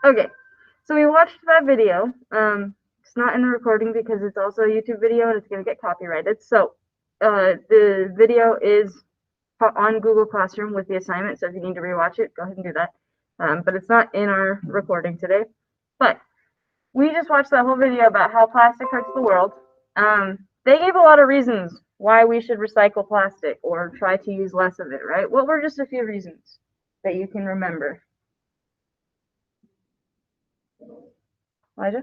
Okay, so we watched that video. It's not in the recording because it's also a YouTube video and it's going to get copyrighted. So the video is on Google Classroom with the assignment. So if you need to rewatch it, go ahead and do that. But it's not in our recording today. But we just watched that whole video about how plastic hurts the world. They gave a lot of reasons why we should recycle plastic or try to use less of it, right? What were just a few reasons that you can remember? Elijah?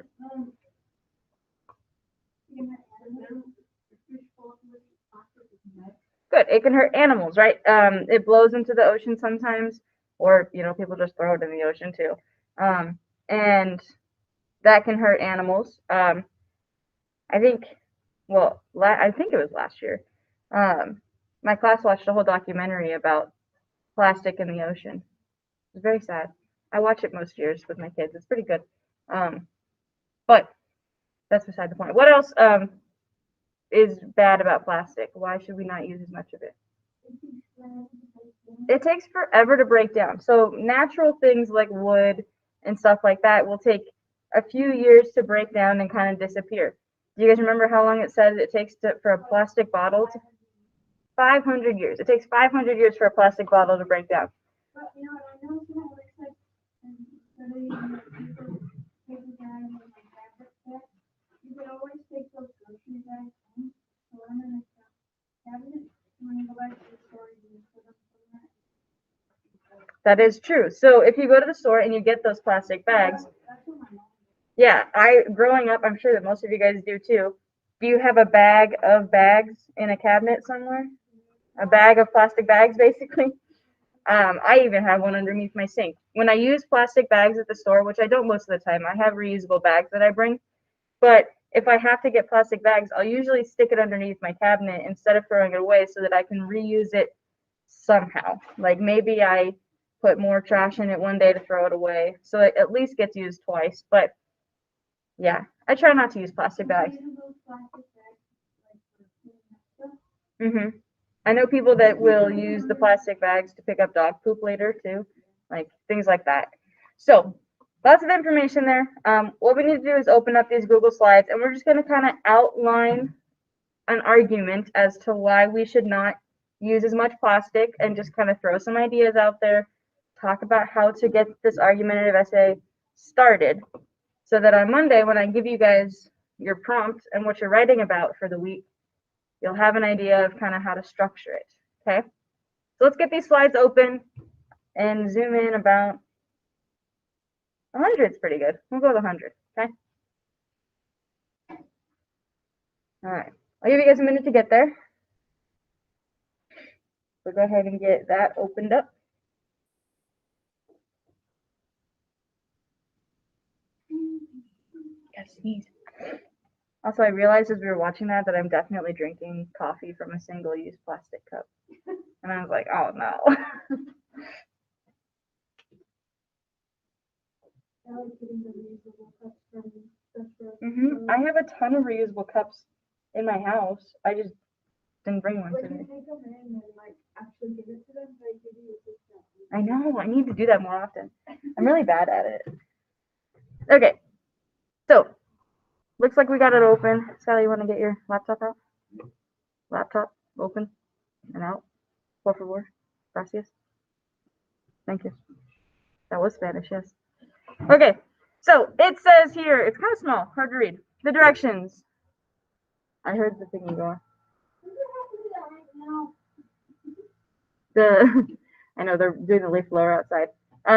Good. It can hurt animals, right? It blows into the ocean sometimes, or people just throw it in the ocean too, and that can hurt animals. I think it was last year. My class watched a whole documentary about plastic in the ocean. It's very sad. I watch it most years with my kids. It's pretty good. But that's beside the point. What else is bad about plastic? Why should we not use as much of it? It takes forever to break down. So natural things like wood and stuff like that will take a few years to break down and kind of disappear. Do you guys remember how long it says it takes for a plastic bottle to 500 years. It takes 500 years for a plastic bottle to break down. But I know some of it looks you could always take those grocery bags home, so I'm in a cabinet when you go back to the store you put them somewhere. That is true. So if you go to the store and you get those plastic bags, yeah, growing up, I'm sure that most of you guys do too. Do you have a bag of bags in a cabinet somewhere? A bag of plastic bags, basically. I even have one underneath my sink. When I use plastic bags at the store, which I don't most of the time, I have reusable bags that I bring. But if I have to get plastic bags, I'll usually stick it underneath my cabinet instead of throwing it away so that I can reuse it somehow. Like maybe I put more trash in it one day to throw it away, so it at least gets used twice. But yeah, I try not to use plastic bags. I know people that will use the plastic bags to pick up dog poop later too, like things like that. So lots of information there. What we need to do is open up these Google Slides, and we're just going to kind of outline an argument as to why we should not use as much plastic, and just kind of throw some ideas out there, talk about how to get this argumentative essay started, so that on Monday, when I give you guys your prompt and what you're writing about for the week, you'll have an idea of kind of how to structure it, okay? So let's get these slides open and zoom in about 100 is pretty good. We'll go with 100, okay? All right, I'll give you guys a minute to get there. So go ahead and get that opened up. Gotta sneeze. Also, I realized as we were watching that I'm definitely drinking coffee from a single-use plastic cup. And I was like, oh no. I have a ton of reusable cups in my house. I just didn't bring one today. I know, I need to do that more often. I'm really bad at it. Okay, so looks like we got it open. Sally, you want to get your laptop out? Laptop open and out. Por favor. Gracias. Thank you. That was Spanish, yes. Okay, so it says here, it's kind of small, hard to read. The directions. I heard the thing go on. I know they're doing the leaf blower outside.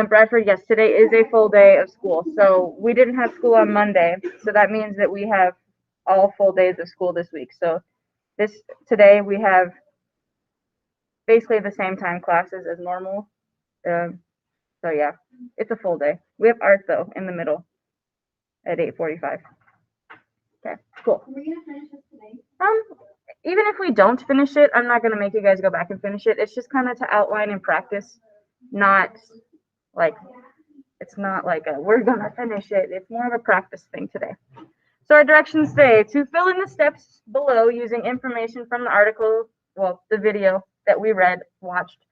Bradford, yes, today is a full day of school. So we didn't have school on Monday. So that means that we have all full days of school this week. So today we have basically the same time classes as normal. So yeah, it's a full day. We have art though in the middle at 8:45. Okay, cool. Are we gonna finish this today? Even if we don't finish it, I'm not gonna make you guys go back and finish it. It's just kind of to outline and practice, not like it's not like we're gonna finish it. It's more of a practice thing today. So our directions say to fill in the steps below using information from the article, well, the video that we watched,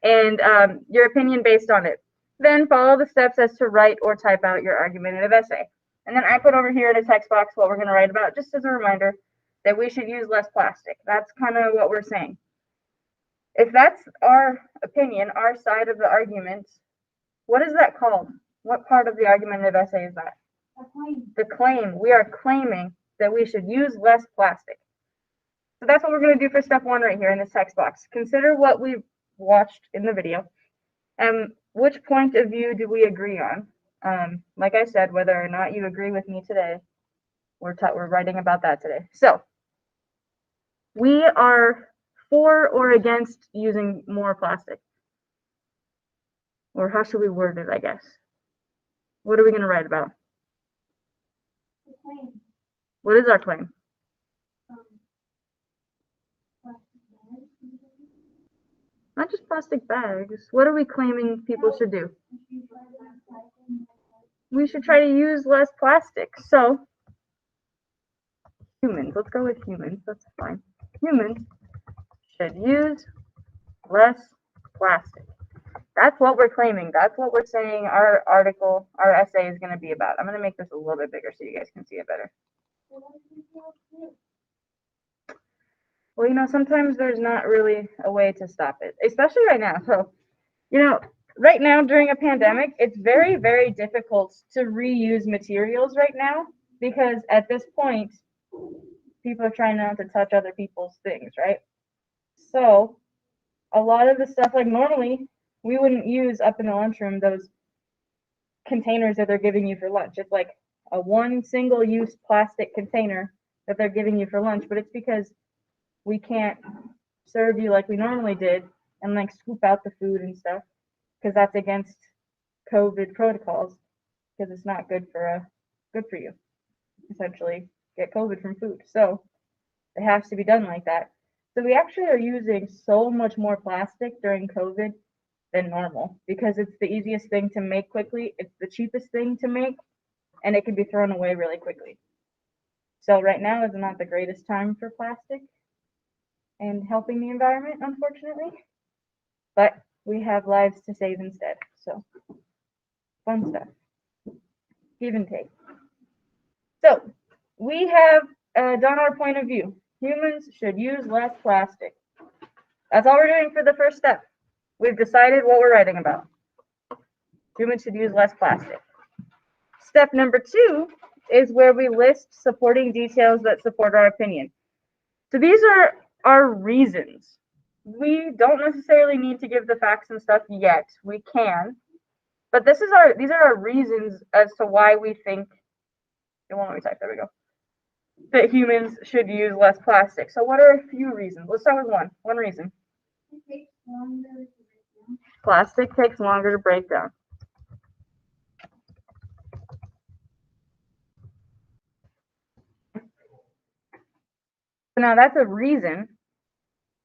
and your opinion based on it. Then follow the steps as to write or type out your argumentative essay. And then I put over here in a text box what we're going to write about, just as a reminder that we should use less plastic. That's kind of what we're saying. If that's our opinion, our side of the argument, what is that called? What part of the argumentative essay is that? The claim. We are claiming that we should use less plastic. So that's what we're going to do for step 1 right here in this text box. Consider what we watched in the video. Which point of view do we agree on? Like I said, whether or not you agree with me today, we're writing about that today. So we are for or against using more plastic. Or how should we word it, I guess? What are we going to write about? The claim. What is our claim? Not just plastic bags. What are we claiming people should do? We should try to use less plastic. So, humans. Let's go with humans. That's fine. Humans should use less plastic. That's what we're claiming. That's what we're saying our article, our essay is going to be about. I'm going to make this a little bit bigger so you guys can see it better. Well, sometimes there's not really a way to stop it, especially right now. So, right now during a pandemic, it's very, very difficult to reuse materials right now because at this point, people are trying not to touch other people's things, right? So, a lot of the stuff, like normally, we wouldn't use up in the lunchroom those containers that they're giving you for lunch. It's like a one single-use plastic container that they're giving you for lunch, but it's because we can't serve you like we normally did and like scoop out the food and stuff because that's against COVID protocols because it's not good for you. Essentially, get COVID from food. So it has to be done like that. So we actually are using so much more plastic during COVID than normal because it's the easiest thing to make quickly. It's the cheapest thing to make and it can be thrown away really quickly. So right now is not the greatest time for plastic and helping the environment, unfortunately. But we have lives to save instead. So fun stuff. Give and take. So we have done our point of view. Humans should use less plastic. That's all we're doing for the first step. We've decided what we're writing about. Humans should use less plastic. Step number 2 is where we list supporting details that support our opinion. So these are our reasons. We don't necessarily need to give the facts and stuff yet. We can. But these are our reasons as to why we think, it won't let me type, there we go, that humans should use less plastic. So what are a few reasons? Let's start with one reason. It takes longer to break down. Plastic takes longer to break down. So now that's a reason.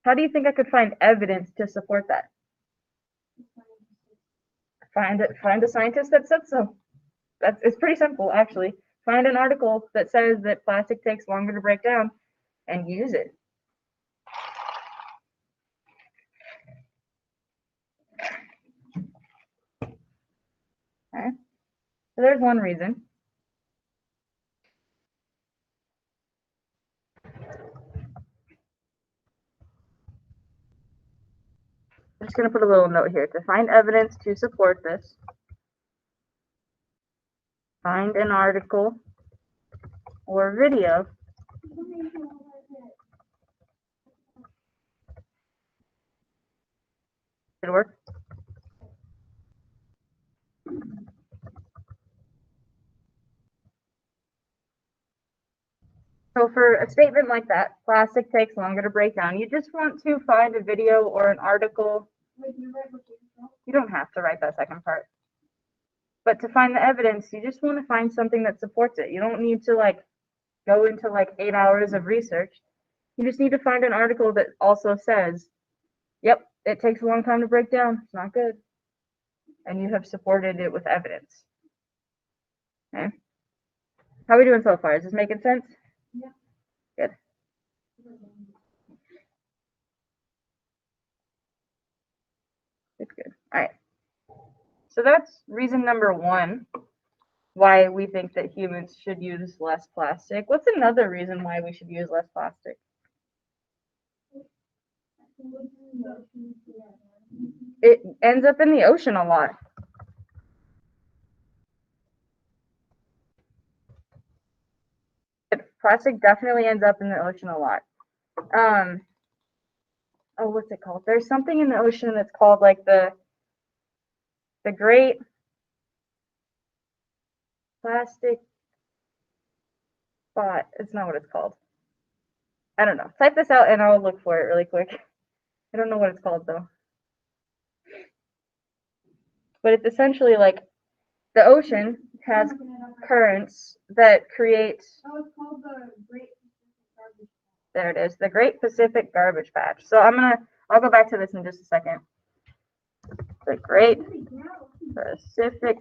How do you think I could find evidence to support that? Find a scientist that said so. It's pretty simple, actually. Find an article that says that plastic takes longer to break down and use it. Okay. So there's one reason. I'm just going to put a little note here. To find evidence to support this, find an article or video. Did it work? So for a statement like that, plastic takes longer to break down, you just want to find a video or an article. You don't have to write that second part. But to find the evidence, you just want to find something that supports it. You don't need to go into 8 hours of research. You just need to find an article that also says, yep, it takes a long time to break down. It's not good. And you have supported it with evidence. Okay. How are we doing so far? Is this making sense? Yeah. Good. It's good. All right. So that's reason number one why we think that humans should use less plastic. What's another reason why we should use less plastic? It ends up in the ocean a lot. Plastic definitely ends up in the ocean a lot. Oh, what's it called? There's something in the ocean that's called like the Great Plastic Spot. It's not what it's called. I don't know. Type this out and I'll look for it really quick. I don't know what it's called though. But it's essentially like the ocean has currents that create. Oh, it's called the Great Garbage. There it is, the Great Pacific Garbage Patch. So I'll go back to this in just a second. The Great Pacific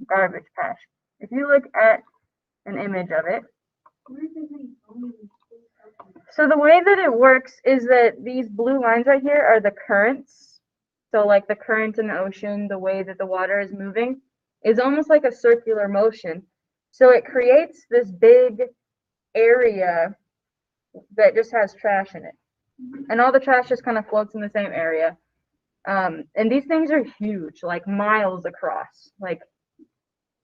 Garbage Patch. If you look at an image of it, so the way that it works is that these blue lines right here are the currents. So like the current in the ocean, the way that the water is moving is almost like a circular motion. So it creates this big area that just has trash in it. And all the trash just kind of floats in the same area. And these things are huge, like miles across. Like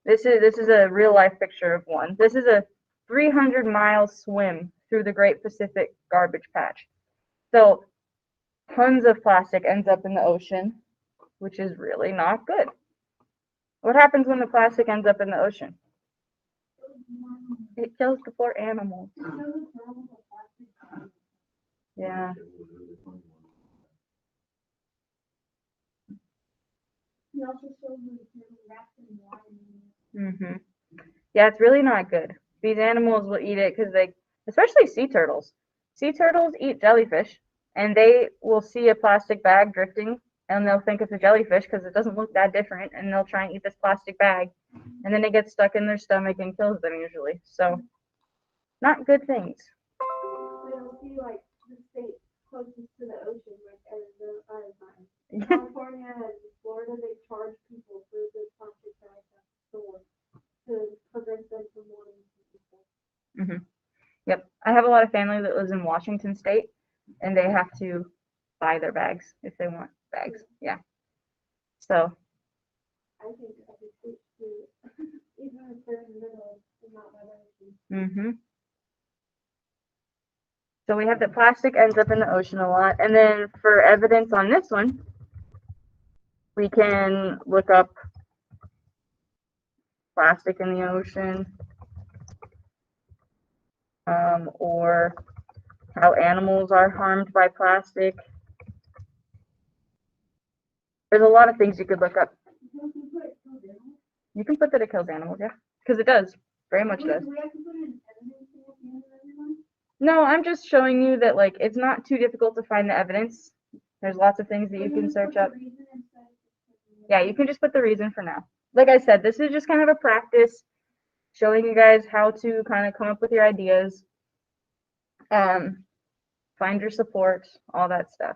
this is a real life picture of one. This is a 300-mile swim through the Great Pacific Garbage Patch. So tons of plastic ends up in the ocean, which is really not good. What happens when the plastic ends up in the ocean? It kills the poor animals. Yeah. Yeah, it's really not good. These animals will eat it because especially sea turtles. Sea turtles eat jellyfish, and they will see a plastic bag drifting, and they'll think it's a jellyfish because it doesn't look that different, and they'll try and eat this plastic bag, and then it gets stuck in their stomach and kills them usually. So, not good things. It'll be like the state closest to the ocean, like Arizona, California and Florida, they charge people for the plastic bags at the store to prevent them from wanting to use them. Yep. I have a lot of family that lives in Washington State, and they have to buy their bags if they want bags. Yeah. So. I think every state should, even if they're in the middle and not by the ocean. So we have that plastic ends up in the ocean a lot. And then for evidence on this one, we can look up plastic in the ocean, or how animals are harmed by plastic. There's a lot of things you could look up. You can put that it kills animals, yeah, because it does. Very much does. No, I'm just showing you that like it's not too difficult to find the evidence. There's lots of things that you can search up. Yeah, you can just put the reason for now. Like I said, this is just kind of a practice showing you guys how to kind of come up with your ideas, find your support, all that stuff.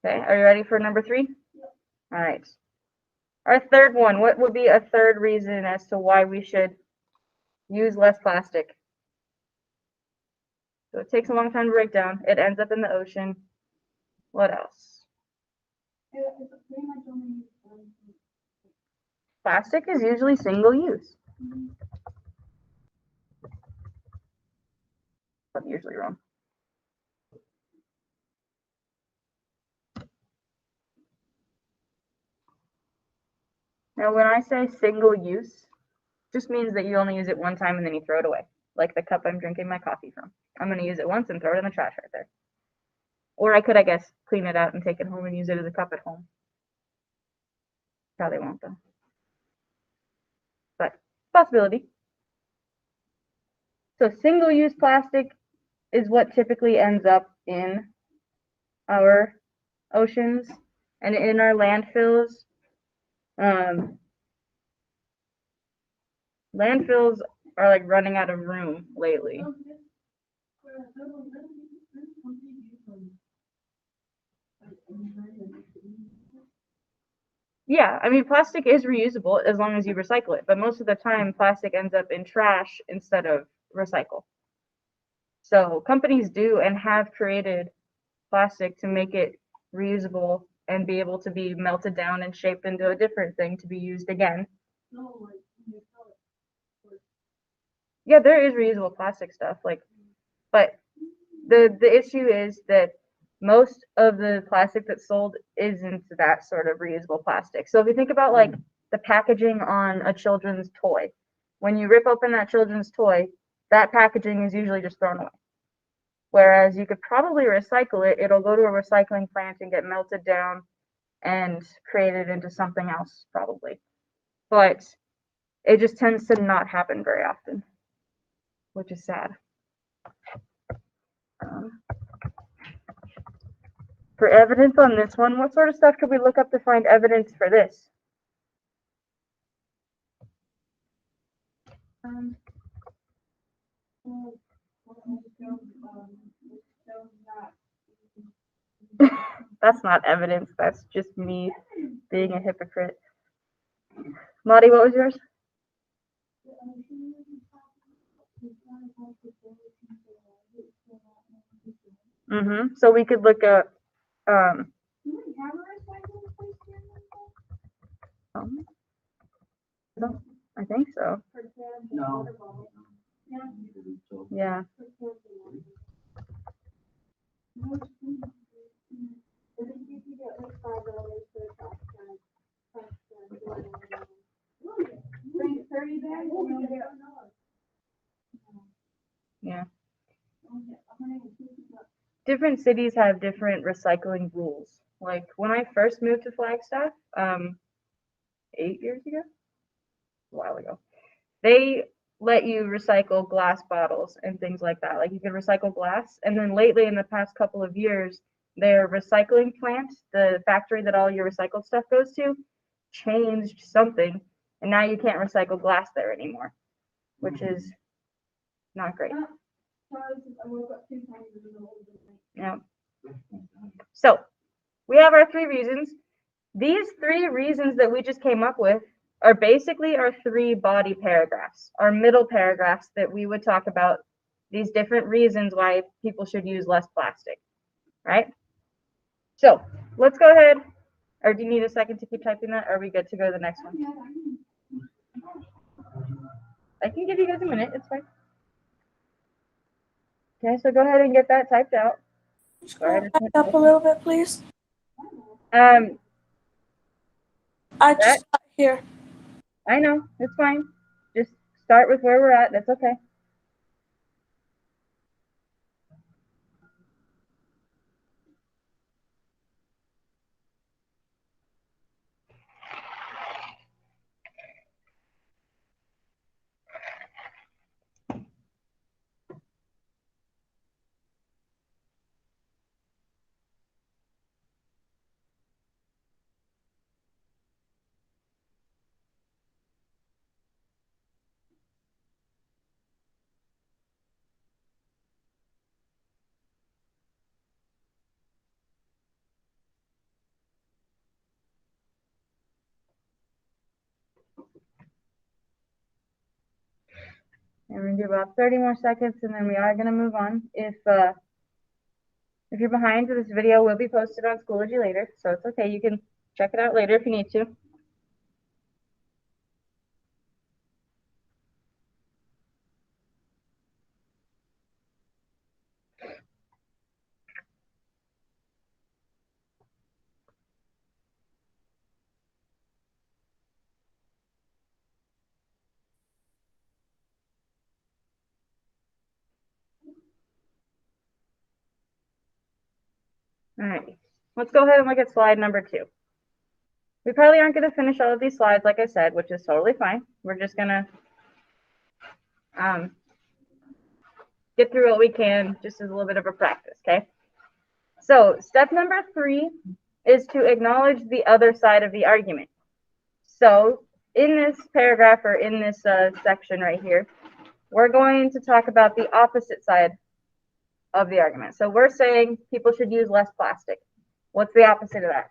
Okay, are you ready for number 3? All right. Our third one, what would be a third reason as to why we should use less plastic? So it takes a long time to break down. It ends up in the ocean. What else? Plastic is usually single use. I'm usually wrong. Now, when I say single use, just means that you only use it one time and then you throw it away. Like the cup I'm drinking my coffee from. I'm going to use it once and throw it in the trash right there. Or I could, I guess, clean it out and take it home and use it as a cup at home. Probably won't though. But possibility. So single-use plastic is what typically ends up in our oceans and in our landfills. Landfills are like running out of room lately. Yeah, I mean, plastic is reusable as long as you recycle it, but most of the time, plastic ends up in trash instead of recycle. So companies do and have created plastic to make it reusable and be able to be melted down and shaped into a different thing to be used again. Yeah, there is reusable plastic stuff, like, but the issue is that most of the plastic that's sold isn't that sort of reusable plastic. So if you think about like the packaging on a children's toy, when you rip open that children's toy, that packaging is usually just thrown away. Whereas you could probably recycle it, it'll go to a recycling plant and get melted down and created into something else, probably. But it just tends to not happen very often, which is sad. For evidence on this one, what sort of stuff could we look up to find evidence for this? That's not evidence, that's just me being a hypocrite. Lottie, what was yours? So we could look up I think so. No. Yeah. Yeah. Different cities have different recycling rules. Like when I first moved to Flagstaff, 8 years ago, a while ago, they let you recycle glass bottles and things like that. Like you can recycle glass. And then lately, in the past couple of years, their recycling plant, the factory that all your recycled stuff goes to, changed something. And now you can't recycle glass there anymore, which is not great. Yeah. So we have our 3 reasons. These 3 reasons that we just came up with are basically our 3 body paragraphs, our middle paragraphs that we would talk about these different reasons why people should use less plastic, right? So let's go ahead. Or do you need a second to keep typing that? Or are we good to go to the next one? I can give you guys a minute. It's fine. Okay, so go ahead and get that typed out. Scroll back up a little bit, please. I just got here. I know, it's fine. Just start with where we're at. That's okay. And we're gonna do about 30 more seconds, and then we are gonna move on. If you're behind, this video will be posted on Schoology later, so it's okay. You can check it out later if you need to. All right, let's go ahead and look at slide number 2. We probably aren't going to finish all of these slides, like I said, which is totally fine. We're just going to get through what we can, just as a little bit of a practice, okay? So step number 3 is to acknowledge the other side of the argument. So in this paragraph, or in this section right here, we're going to talk about the opposite side of the argument. So we're saying people should use less plastic. What's the opposite of that?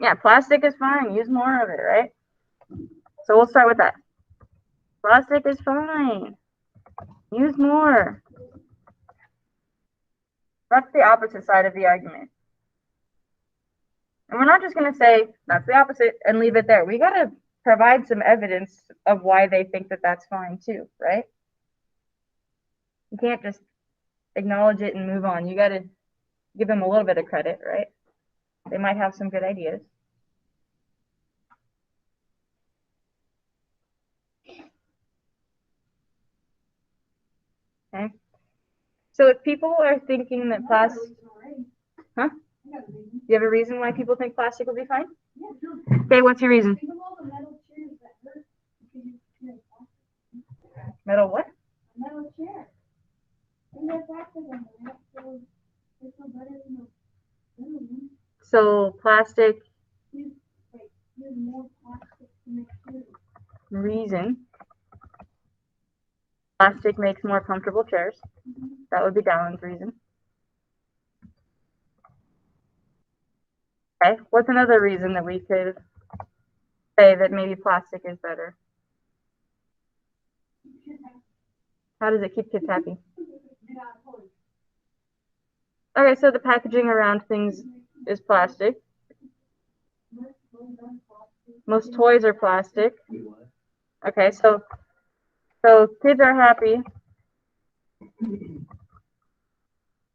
Yeah, plastic is fine. Use more of it, right? So we'll start with that. Plastic is fine. Use more. That's the opposite side of the argument. And we're not just going to say that's the opposite and leave it there. We got to provide some evidence of why they think that that's fine too, right? You can't just acknowledge it and move on. You got to give them a little bit of credit, right? They might have some good ideas. Okay. So if people are thinking that plastic, huh? You have a reason why people think plastic will be fine? Okay, what's your reason? Metal what? Metal chair. And there's plastic in it, so it's no better than a metal one. So plastic Use more plastic to make shoes. reason. Plastic makes more comfortable chairs. That would be Dallin's reason. Okay, what's another reason that we could say that maybe plastic is better? How does it keep kids happy? Okay, so the packaging around things is plastic. Most toys are plastic. Okay, so kids are happy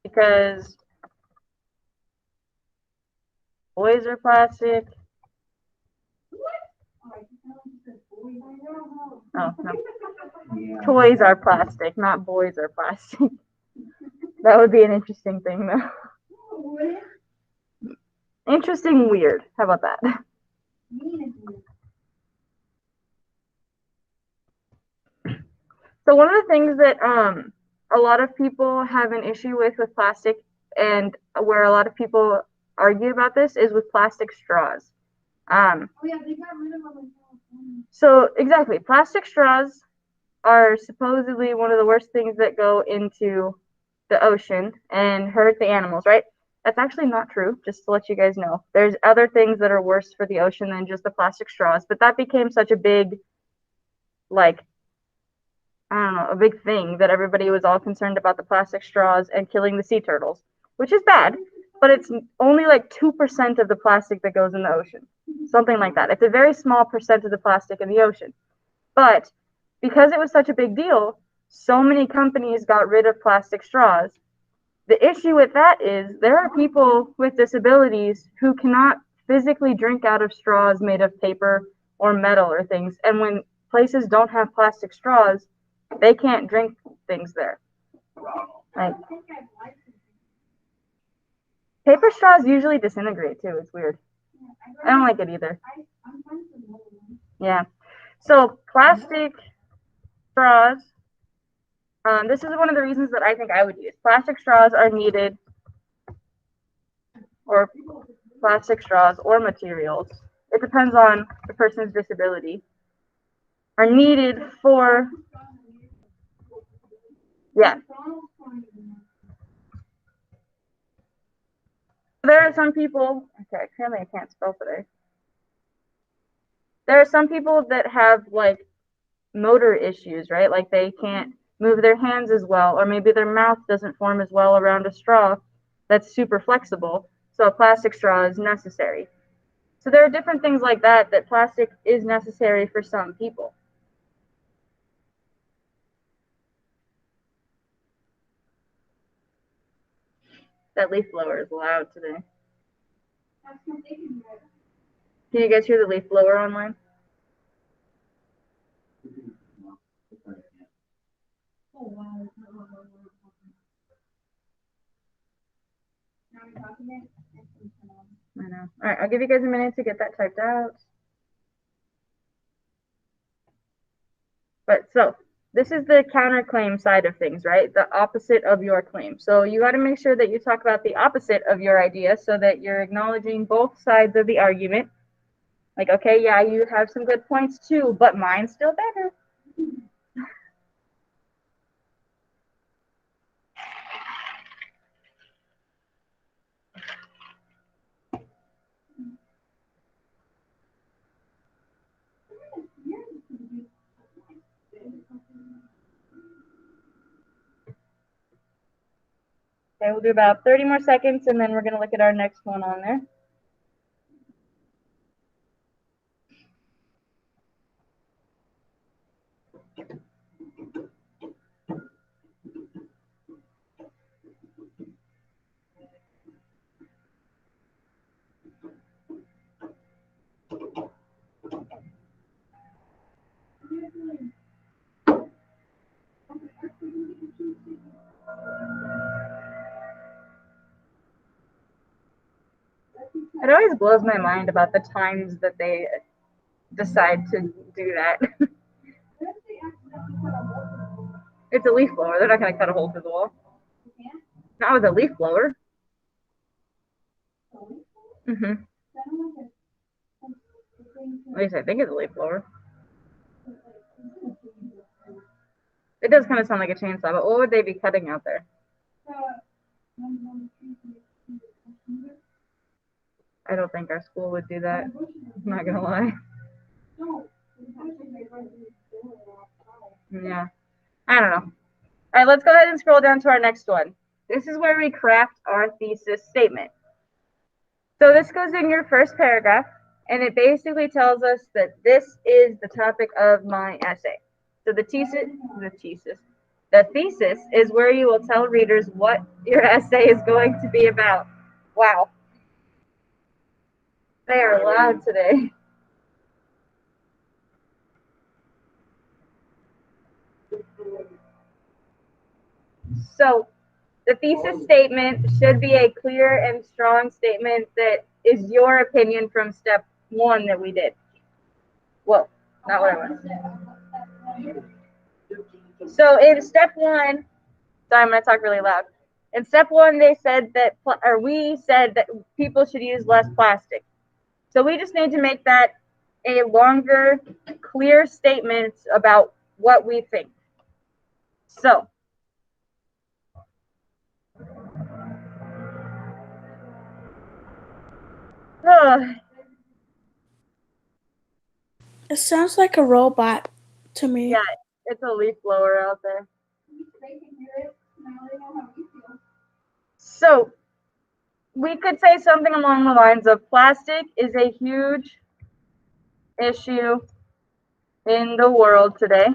because toys are plastic. Oh, no. Toys are plastic, not boys are plastic. That would be an interesting thing, though. Interesting, weird. How about that? So one of the things that a lot of people have an issue with plastic, and where a lot of people argue about this, is with plastic straws. Oh yeah, they got rid of them in California. So exactly, plastic straws are supposedly one of the worst things that go into the ocean and hurt the animals, right? That's actually not true, just to let you guys know. There's other things that are worse for the ocean than just the plastic straws, but that became such a big, like, I don't know, a big thing that everybody was all concerned about the plastic straws and killing the sea turtles, which is bad, but it's only like 2% of the plastic that goes in the ocean. Something like that. It's a very small percent of the plastic in the ocean. But because it was such a big deal, so many companies got rid of plastic straws. The issue with that is there are people with disabilities who cannot physically drink out of straws made of paper or metal or things. And when places don't have plastic straws, they can't drink things there. Like, paper straws usually disintegrate too. It's weird. I don't like it either. Yeah. So plastic straws. This is one of the reasons that I think I would use. Plastic straws are needed, or plastic straws or materials. It depends on the person's disability. Are needed for, yeah. There are some people, okay, apparently I can't spell today. There are some people that have like motor issues, right? Like they can't move their hands as well, or maybe their mouth doesn't form as well around a straw that's super flexible. So a plastic straw is necessary. So there are different things like that plastic is necessary for some people. That leaf blower is loud today. Can you guys hear the leaf blower online? Oh wow. I know. All right, I'll give you guys a minute to get that typed out. But so this is the counterclaim side of things, right? The opposite of your claim. So you got to make sure that you talk about the opposite of your idea so that you're acknowledging both sides of the argument. Like, okay, yeah, you have some good points too, but mine's still better. Okay, we'll do about 30 more seconds, and then we're going to look at our next one on there. It always blows my mind about the times that they decide to do that. It's a leaf blower. They're not going to cut a hole through the wall. Not with a leaf blower. Mm-hmm. At least I think it's a leaf blower. It does kind of sound like a chainsaw, but what would they be cutting out there? I don't think our school would do that. I'm not gonna lie. Yeah. I don't know. All right, let's go ahead and scroll down to our next one. This is where we craft our thesis statement. So this goes in your first paragraph, and it basically tells us that this is the topic of my essay. So the thesis is where you will tell readers what your essay is going to be about. Wow. They are loud today. So the thesis statement should be a clear and strong statement that is your opinion from step one that we did. Whoa, not what I want. So in step one, sorry, I'm going to talk really loud. In step one, they said that, or we said that people should use less plastic. So we just need to make that a longer, clear statement about what we think. So, It sounds like a robot to me. yeah, it's a leaf blower out there. So, we could say something along the lines of plastic is a huge issue in the world today.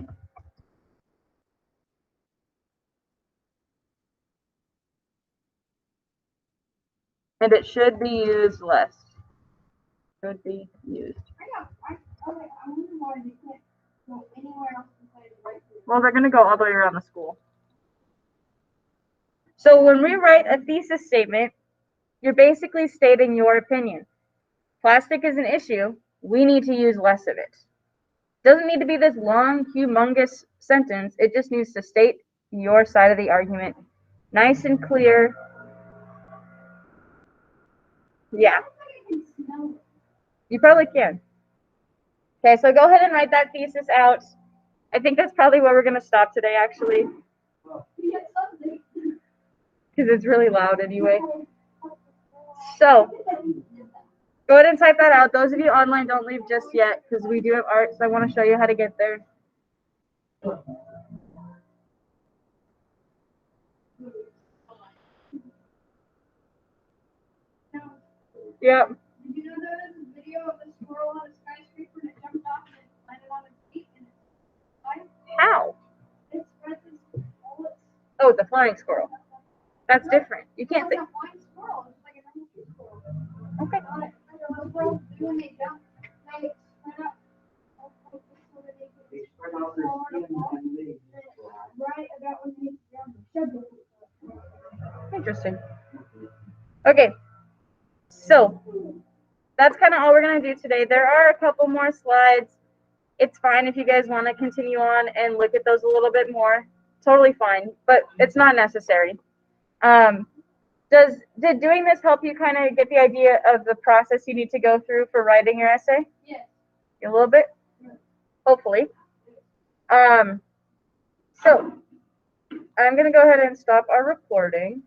And it should be used less. Should be used. Well, they're going to go all the way around the school. So when we write a thesis statement, you're basically stating your opinion. Plastic is an issue. We need to use less of it. Doesn't need to be this long, humongous sentence. It just needs to state your side of the argument. Nice and clear. Yeah. You probably can. Okay, so go ahead and write that thesis out. I think that's probably where we're going to stop today, actually. Because it's really loud anyway. So, go ahead and type that out. Those of you online, don't leave just yet, because we do have art, so I want to show you how to get there. Yep. Did you know there was a video of a squirrel on a skyscraper and it jumped off and it landed on its feet and it died? How? It spreads its bullets. Oh, the flying squirrel. That's different. You can't think. It's not a flying squirrel. It's like a normal tree squirrel. Okay. Squirrels, when they jump, they spread up. They spread out their skin and legs. Right about when they jump. Interesting. Okay. So, that's kind of all we're going to do today. There are a couple more slides. It's fine if you guys want to continue on and look at those a little bit more. Totally fine, but it's not necessary. Did doing this help you kind of get the idea of the process you need to go through for writing your essay? Yes. A little bit? Hopefully. So, I'm going to go ahead and stop our recording.